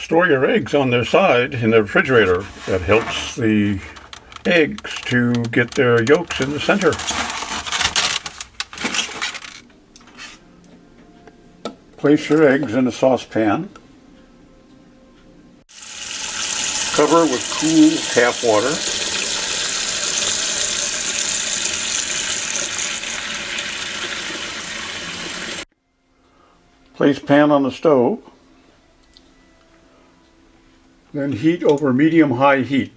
Store your eggs on their side in the refrigerator. That helps the eggs to get their yolks in the center. Place your eggs in a saucepan. Cover with cool tap water. Place pan on the stove. Then heat over medium-high heat.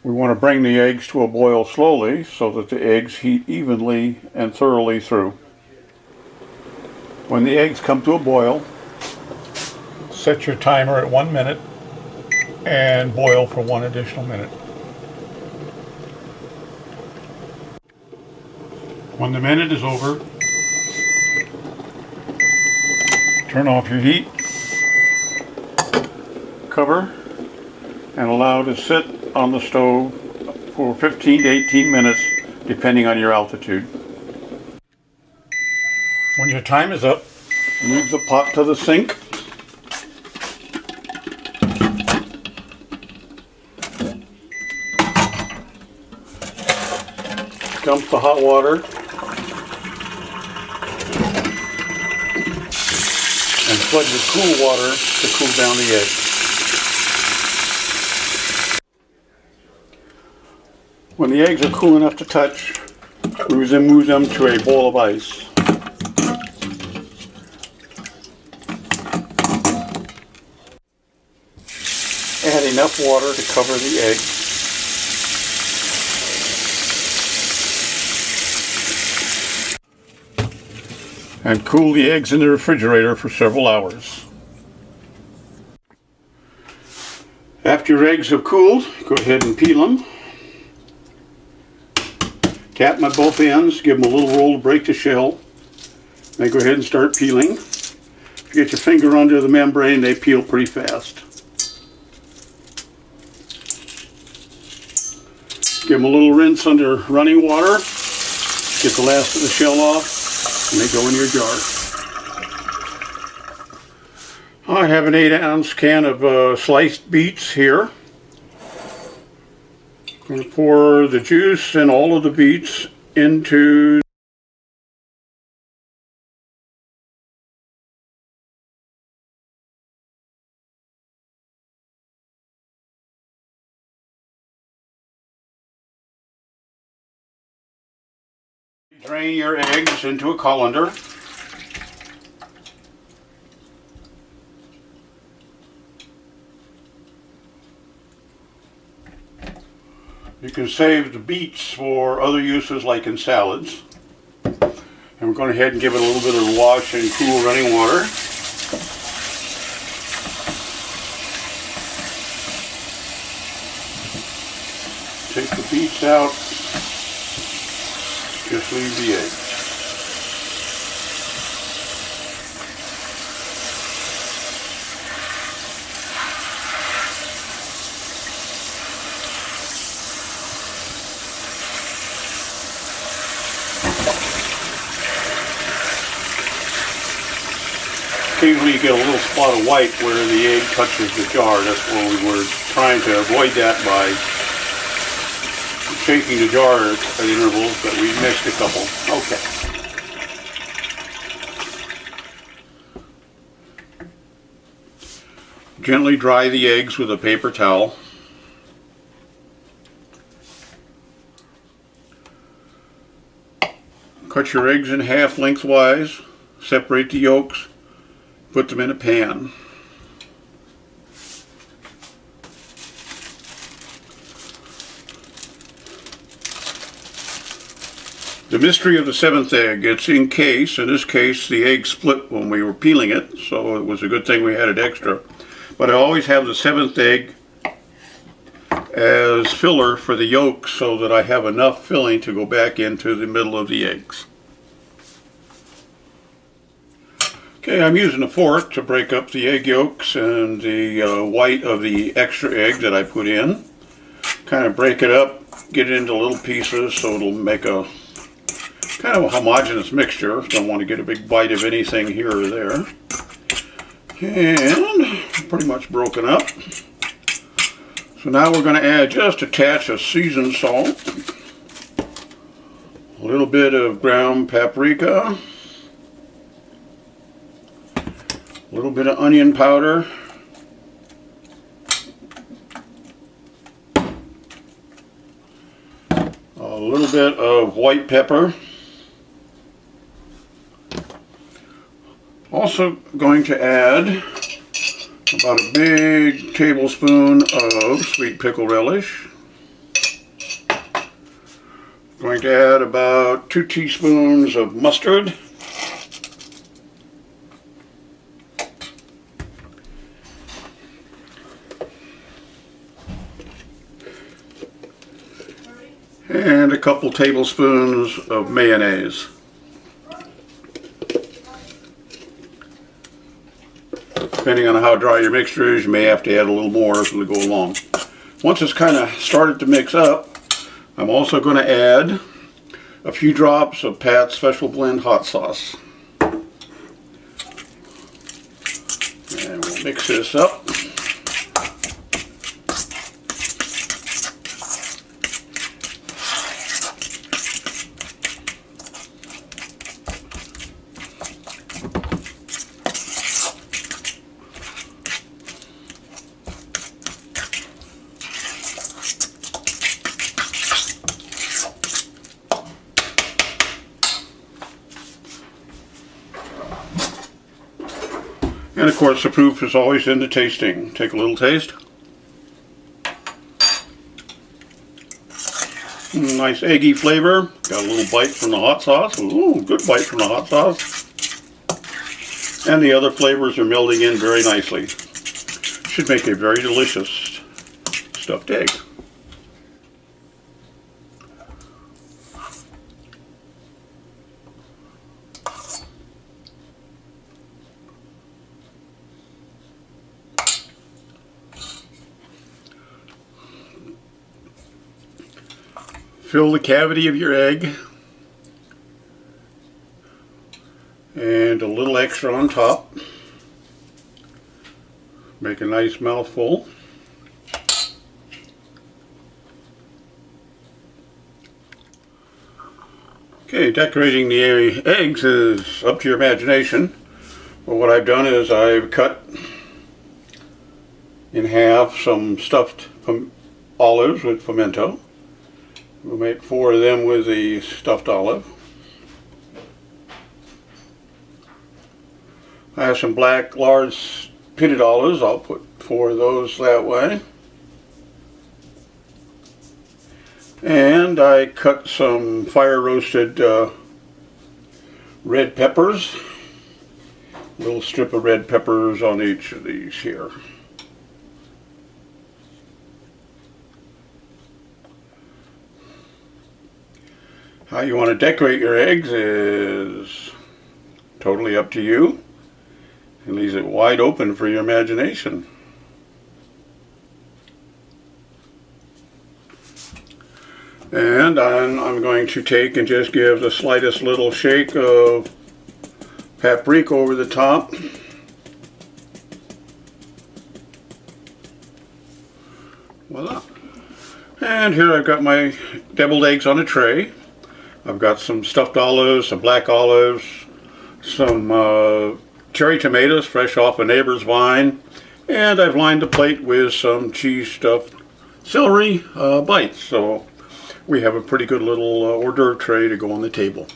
We want to bring the eggs to a boil slowly so that the eggs heat evenly and thoroughly through. When the eggs come to a boil, set your timer at 1 minute and boil for 1 additional minute. When the minute is over, turn off your heat, cover, and allow to sit on the stove for 15 to 18 minutes, depending on your altitude. When your time is up, move the pot to the sink. Dump the hot water and flood with cool water to cool down the eggs. When the eggs are cool enough to touch, move them to a bowl of ice. Add enough water to cover the eggs. And cool the eggs in the refrigerator for several hours. After your eggs have cooled, go ahead and peel them. Tap them at both ends, give them a little roll to break the shell. Then go ahead and start peeling. If you get your finger under the membrane, they peel pretty fast. Give them a little rinse under running water. Get the last of the shell off, and they go in your jar. I have an 8-ounce can of sliced beets here. I'm going to pour the juice and all of the beets into drain your eggs into a colander. You can save the beets for other uses like in salads. And we're going ahead and give it a little bit of a wash in cool running water. Take the beets out. Just leave the eggs. Occasionally you get a little spot of white where the egg touches the jar. That's what we were trying to avoid that by shaking the jar at intervals, but we missed a couple. Okay. Gently dry the eggs with a paper towel. Cut your eggs in half lengthwise. Separate the yolks. Put them in a pan. The mystery of the seventh egg, it's in case. In this case, the egg split when we were peeling it, so it was a good thing we had it extra. But I always have the seventh egg as filler for the yolks so that I have enough filling to go back into the middle of the eggs. Okay, I'm using a fork to break up the egg yolks and the white of the extra egg that I put in. Kind of break it up, get it into little pieces so it'll make a kind of a homogeneous mixture. Don't want to get a big bite of anything here or there. And pretty much broken up. So now we're going to add just a touch of seasoned salt, a little bit of ground paprika, a little bit of onion powder, a little bit of white pepper. Also going to add about a big tablespoon of sweet pickle relish. Going to add about 2 teaspoons of mustard. And a couple tablespoons of mayonnaise. Depending on how dry your mixture is, you may have to add a little more as we go along. Once it's kind of started to mix up, I'm also going to add a few drops of Pat's Special Blend hot sauce. And we'll mix this up. And of course the proof is always in the tasting. Take a little taste. Nice eggy flavor. Got a little bite from the hot sauce. Ooh, good bite from the hot sauce. And the other flavors are melding in very nicely. Should make a very delicious stuffed egg. Fill the cavity of your egg and a little extra on top. Make a nice mouthful. Okay, decorating the eggs is up to your imagination. But what I've done is I've cut in half some stuffed olives with pimento. We'll make 4 of them with the stuffed olive. I have some black large pitted olives. I'll put 4 of those that way. And I cut some fire roasted red peppers. A little strip of red peppers on each of these here. How you want to decorate your eggs is totally up to you. It leaves it wide open for your imagination. And I'm going to take and just give the slightest little shake of paprika over the top. Voila. And here I've got my deviled eggs on a tray. I've got some stuffed olives, some black olives, some cherry tomatoes fresh off a neighbor's vine, and I've lined the plate with some cheese stuffed celery bites. So we have a pretty good little hors d'oeuvre tray to go on the table.